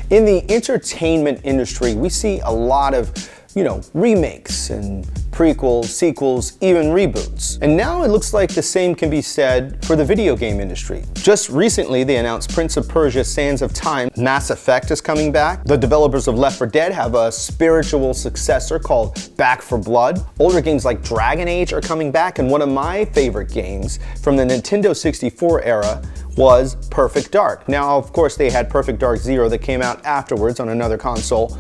In the entertainment industry, we see a lot of, remakes and prequels, sequels, even reboots. And now it looks like the same can be said for the video game industry. Just recently, they announced Prince of Persia: Sands of Time. Mass Effect is coming back. The developers of Left 4 Dead have a spiritual successor called Back 4 Blood. Older games like Dragon Age are coming back, and one of my favorite games from the Nintendo 64 era was Perfect Dark. Now, of course, they had Perfect Dark Zero that came out afterwards on another console,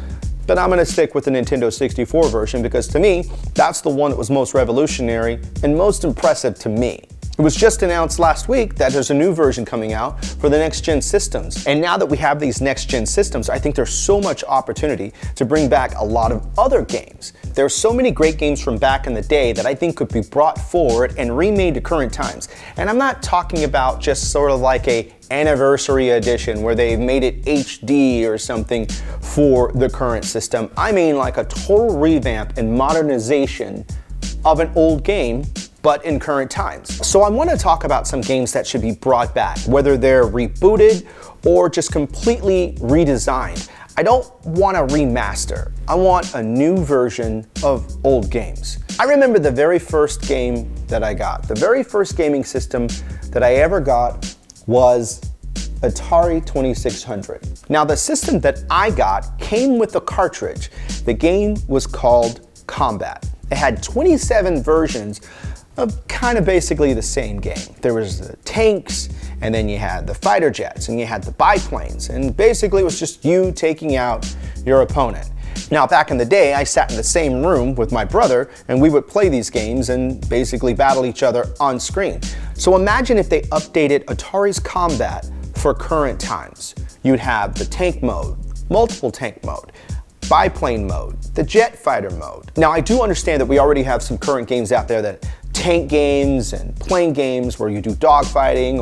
but I'm gonna stick with the Nintendo 64 version because to me, that's the one that was most revolutionary and most impressive to me. It was just announced last week that there's a new version coming out for the next-gen systems. And now that we have these next-gen systems, I think there's so much opportunity to bring back a lot of other games. There are so many great games from back in the day that I think could be brought forward and remade to current times. And I'm not talking about just sort of like a anniversary edition where they made it HD or something for the current system. I mean like a total revamp and modernization of an old game, but in current times. So I want to talk about some games that should be brought back, whether they're rebooted or just completely redesigned. I don't want a remaster. I want a new version of old games. I remember the very first game that I got. The very first gaming system that I ever got was Atari 2600. Now the system that I got came with a cartridge. The game was called Combat. It had 27 versions of kind of basically the same game. There was the tanks, and then you had the fighter jets, and you had the biplanes, and basically it was just you taking out your opponent. Now back in the day, I sat in the same room with my brother, and we would play these games and basically battle each other on screen. So imagine if they updated Atari's Combat for current times. You'd have the tank mode, multiple tank mode, biplane mode, the jet fighter mode. Now I do understand that we already have some current games out there that tank games and plane games where you do dogfighting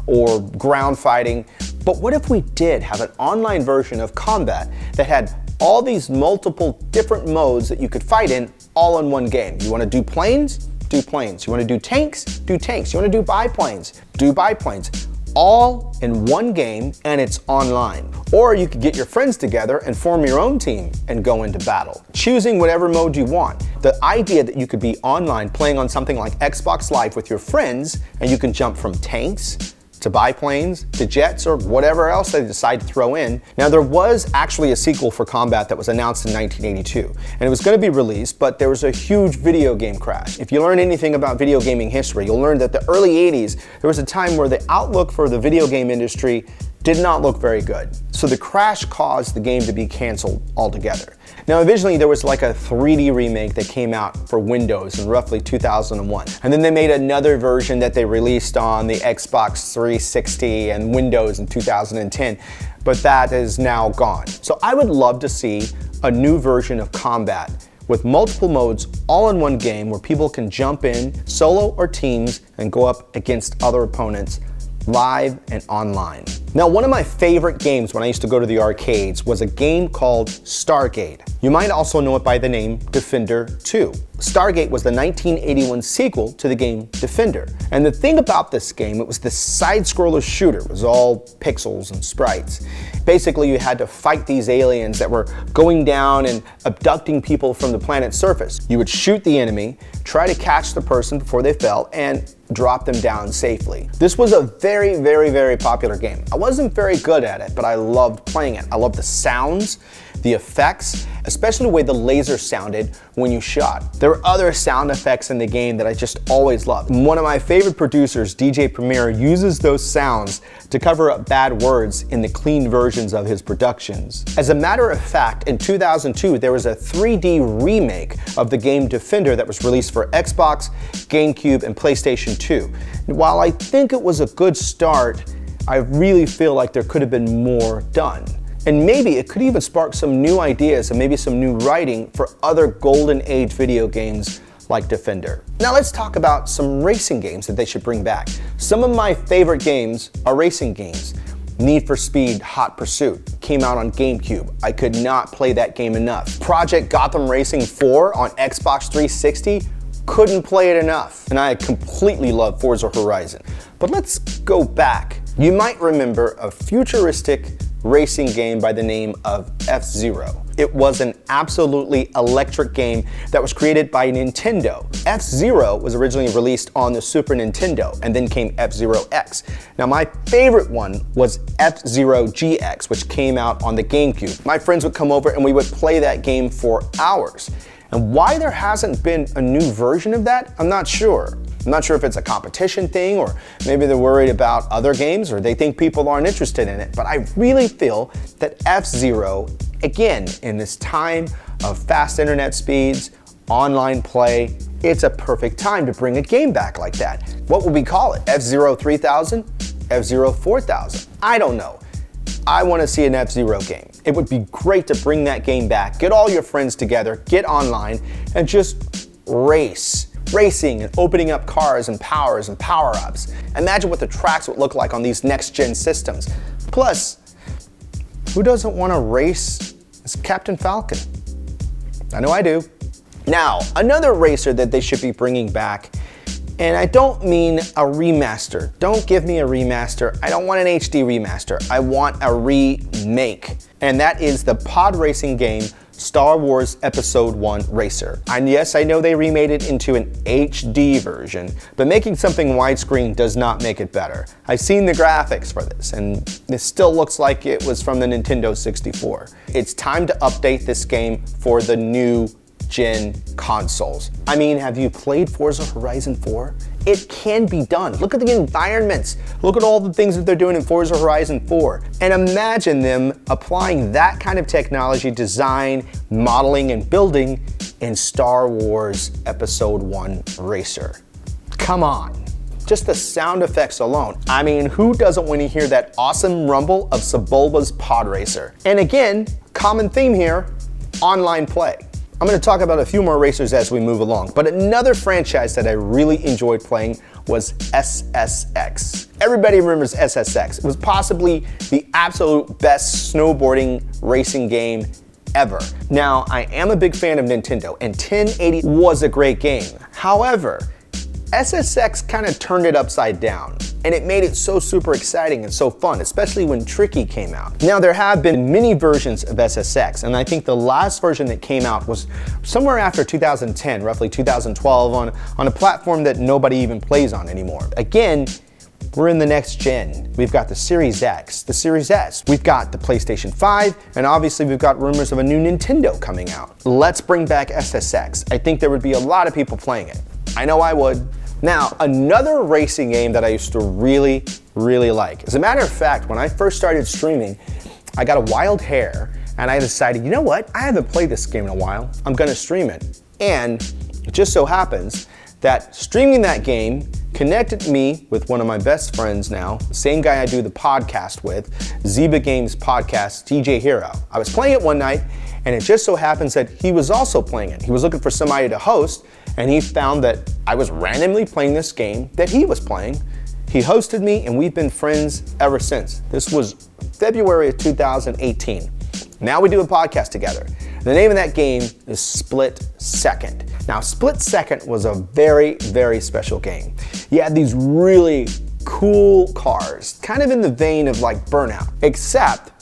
or ground fighting. But what if we did have an online version of Combat that had all these multiple different modes that you could fight in all in one game? You want to do planes? Do planes. You want to do tanks? Do tanks. You want to do biplanes? Do biplanes. All in one game, and it's online. Or you could get your friends together and form your own team and go into battle, choosing whatever mode you want. The idea that you could be online playing on something like Xbox Live with your friends, and you can jump from tanks to biplanes to jets or whatever else they decide to throw in. Now there was actually a sequel for Combat that was announced in 1982, and it was going to be released, but there was a huge video game crash. If you learn anything about video gaming history, you'll learn that the early 80s, there was a time where the outlook for the video game industry did not look very good. So the crash caused the game to be canceled altogether. Now originally there was like a 3D remake that came out for Windows in roughly 2001. And then they made another version that they released on the Xbox 360 and Windows in 2010, but that is now gone. So I would love to see a new version of Combat with multiple modes all in one game where people can jump in solo or teams and go up against other opponents live and online. Now, one of my favorite games when I used to go to the arcades was a game called Stargate. You might also know it by the name Defender 2. Stargate was the 1981 sequel to the game Defender. And the thing about this game, it was this side-scroller shooter. It was all pixels and sprites. Basically, you had to fight these aliens that were going down and abducting people from the planet's surface. You would shoot the enemy, try to catch the person before they fell, and drop them down safely. This was a very, very, very popular game. I wasn't very good at it, but I loved playing it. I loved the sounds, the effects, especially the way the laser sounded when you shot. There were other sound effects in the game that I just always loved. One of my favorite producers, DJ Premier, uses those sounds to cover up bad words in the clean versions of his productions. As a matter of fact, in 2002, there was a 3D remake of the game Defender that was released for Xbox, GameCube, and PlayStation 2. And while I think it was a good start, I really feel like there could have been more done. And maybe it could even spark some new ideas and maybe some new writing for other golden age video games like Defender. Now let's talk about some racing games that they should bring back. Some of my favorite games are racing games. Need for Speed Hot Pursuit came out on GameCube. I could not play that game enough. Project Gotham Racing 4 on Xbox 360, couldn't play it enough. And I completely love Forza Horizon. But let's go back You might remember a futuristic racing game by the name of FZero. It was an absolutely electric game that was created by Nintendo. FZero was originally released on the Super Nintendo and then came FZero X. Now my favorite one was FZero GX, which came out on the GameCube. My friends would come over and we would play that game for hours. And why there hasn't been a new version of that, I'm not sure. I'm not sure if it's a competition thing, or maybe they're worried about other games, or they think people aren't interested in it. But I really feel that FZero, again, in this time of fast internet speeds, online play, it's a perfect time to bring a game back like that. What would we call it? FZero 3000? FZero 4000? I don't know. I want to see an FZero game. It would be great to bring that game back, get all your friends together, get online, and just race. Racing and opening up cars and power-ups. Imagine what the tracks would look like on these next-gen systems. Plus, who doesn't want to race as Captain Falcon? I know I do. Now, another racer that they should be bringing back, and I don't mean a remaster. Don't give me a remaster. I don't want an HD remaster. I want a remake. And that is the pod racing game Star Wars Episode 1 Racer. And yes, I know they remade it into an HD version, but making something widescreen does not make it better. I've seen the graphics for this, and this still looks like it was from the Nintendo 64. It's time to update this game for the new gen consoles. I mean, have you played Forza Horizon 4? It can be done. Look at the environments. Look at all the things that they're doing in Forza Horizon 4. And imagine them applying that kind of technology, design, modeling, and building in Star Wars Episode 1 Racer. Come on. Just the sound effects alone. I mean, who doesn't want to hear that awesome rumble of Sebulba's pod racer? And again, common theme here, online play. I'm going to talk about a few more racers as we move along, but another franchise that I really enjoyed playing was SSX. Everybody remembers SSX. It was possibly the absolute best snowboarding racing game ever. Now, I am a big fan of Nintendo, and 1080 was a great game. However, SSX kind of turned it upside down, and it made it so super exciting and so fun, especially when Tricky came out. Now, there have been many versions of SSX, and I think the last version that came out was somewhere after 2010, roughly 2012, on a platform that nobody even plays on anymore. Again, we're in the next gen. We've got the Series X, the Series S, we've got the PlayStation 5, and obviously we've got rumors of a new Nintendo coming out. Let's bring back SSX. I think there would be a lot of people playing it. I know I would. Now, another racing game that I used to really, really like. As a matter of fact, when I first started streaming, I got a wild hair and I decided, you know what? I haven't played this game in a while. I'm gonna stream it. And it just so happens that streaming that game connected me with one of my best friends now, the same guy I do the podcast with, Zeba Games Podcast, DJ Hero. I was playing it one night and it just so happens that he was also playing it. He was looking for somebody to host, and he found that I was randomly playing this game that he was playing. He hosted me, and we've been friends ever since. This was February of 2018. Now we do a podcast together. The name of that game is Split Second. Now, Split Second was a very, very special game. You had these really cool cars, kind of in the vein of like Burnout, except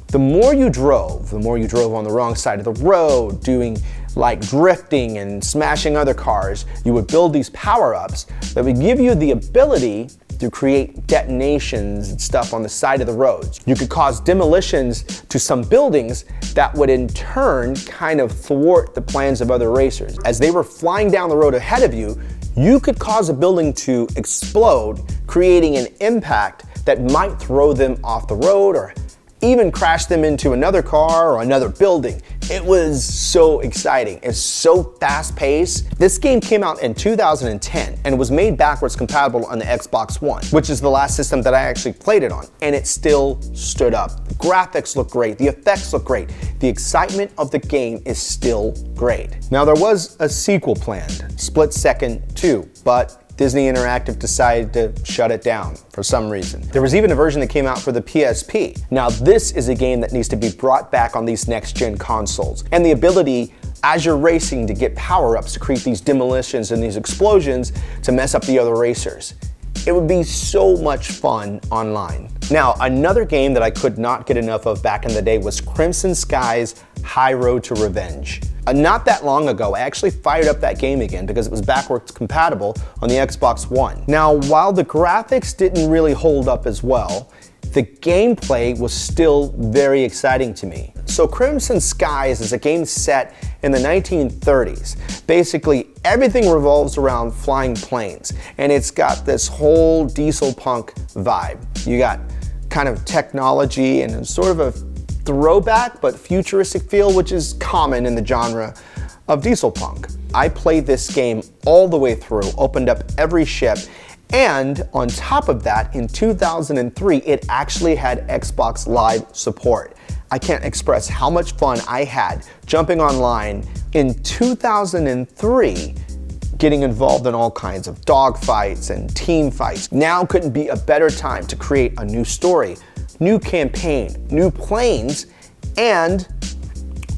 the more you drove on the wrong side of the road, doing like drifting and smashing other cars, you would build these power-ups that would give you the ability to create detonations and stuff on the side of the roads. You could cause demolitions to some buildings that would in turn kind of thwart the plans of other racers. As they were flying down the road ahead of you, you could cause a building to explode, creating an impact that might throw them off the road or even crash them into another car or another building. It was so exciting. It's so fast-paced. This game came out in 2010 and was made backwards compatible on the Xbox One, which is the last system that I actually played it on, and it still stood up. The graphics look great, the effects look great, the excitement of the game is still great. Now, there was a sequel planned, Split Second 2, but Disney Interactive decided to shut it down for some reason. There was even a version that came out for the PSP. Now, this is a game that needs to be brought back on these next-gen consoles. And the ability, as you're racing, to get power-ups to create these demolitions and these explosions to mess up the other racers. It would be so much fun online. Now, another game that I could not get enough of back in the day was Crimson Sky's High Road to Revenge. Not that long ago, I actually fired up that game again because it was backwards compatible on the Xbox One. Now, while the graphics didn't really hold up as well, the gameplay was still very exciting to me. So Crimson Skies is a game set in the 1930s. Basically, everything revolves around flying planes, and it's got this whole diesel punk vibe. You got kind of technology and sort of a throwback but futuristic feel, which is common in the genre of diesel punk. I played this game all the way through, opened up every ship, and on top of that, in 2003, it actually had Xbox Live support. I can't express how much fun I had jumping online in 2003, getting involved in all kinds of dogfights and team fights. Now couldn't be a better time to create a new story, new campaign, new planes, and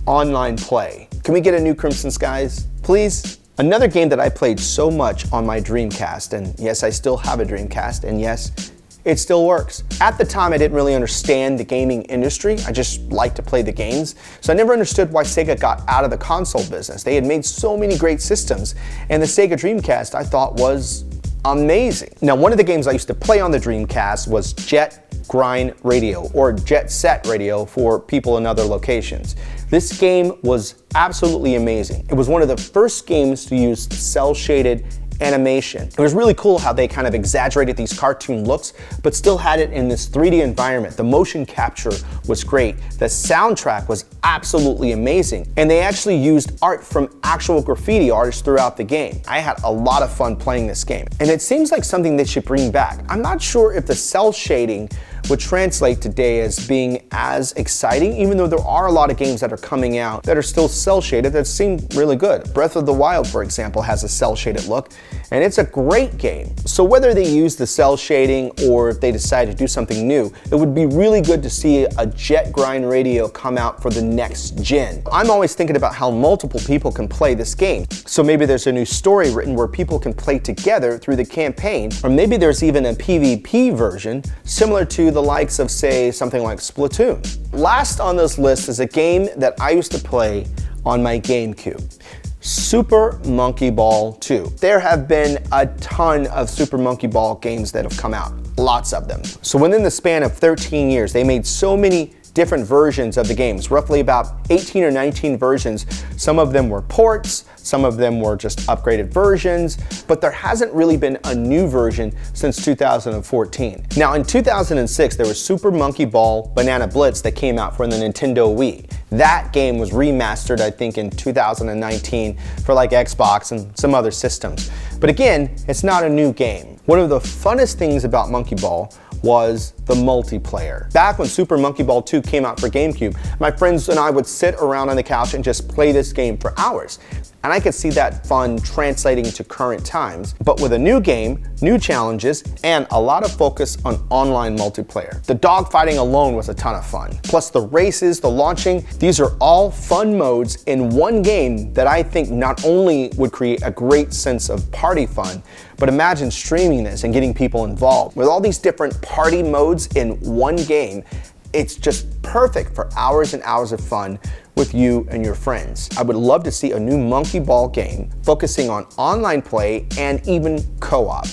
online play. Can we get a new Crimson Skies, please? Another game that I played so much on my Dreamcast, and yes, I still have a Dreamcast, and yes, it still works. At the time, I didn't really understand the gaming industry. I just liked to play the games. So I never understood why Sega got out of the console business. They had made so many great systems, and the Sega Dreamcast I thought was amazing. Now, one of the games I used to play on the Dreamcast was Jet Grind Radio, or Jet Set Radio for people in other locations. This game was absolutely amazing. It was one of the first games to use cel-shaded animation. It was really cool how they kind of exaggerated these cartoon looks, but still had it in this 3D environment. The motion capture was great. The soundtrack was absolutely amazing. And they actually used art from actual graffiti artists throughout the game. I had a lot of fun playing this game. And it seems like something they should bring back. I'm not sure if the cel shading would translate today as being as exciting, even though there are a lot of games that are coming out that are still cel shaded that seem really good. Breath of the Wild, for example, has a cel shaded look, and it's a great game. So whether they use the cel shading or if they decide to do something new, it would be really good to see a Jet Grind Radio come out for the next gen. I'm always thinking about how multiple people can play this game. So maybe there's a new story written where people can play together through the campaign, or maybe there's even a PvP version similar to the likes of, say, something like Splatoon. Last on this list is a game that I used to play on my GameCube. Super Monkey Ball 2. There have been a ton of Super Monkey Ball games that have come out, lots of them. So within the span of 13 years, they made so many different versions of the games, roughly about 18 or 19 versions. Some of them were ports, some of them were just upgraded versions, but there hasn't really been a new version since 2014. Now in 2006, there was Super Monkey Ball Banana Blitz that came out for the Nintendo Wii. That game was remastered, I think, in 2019 for like Xbox and some other systems. But again, it's not a new game. One of the funnest things about Monkey Ball was the multiplayer. Back when Super Monkey Ball 2 came out for GameCube, my friends and I would sit around on the couch and just play this game for hours. And I could see that fun translating to current times, but with a new game, new challenges, and a lot of focus on online multiplayer. The dogfighting alone was a ton of fun. Plus the races, the launching, these are all fun modes in one game that I think not only would create a great sense of party fun, but imagine streaming this and getting people involved. With all these different party modes in one game, it's just perfect for hours and hours of fun with you and your friends. I would love to see a new Monkey Ball game focusing on online play and even co-op.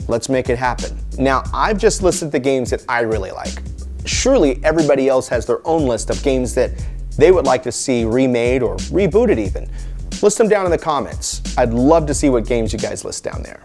Let's make it happen. Now, I've just listed the games that I really like. Surely everybody else has their own list of games that they would like to see remade or rebooted even. List them down in the comments. I'd love to see what games you guys list down there.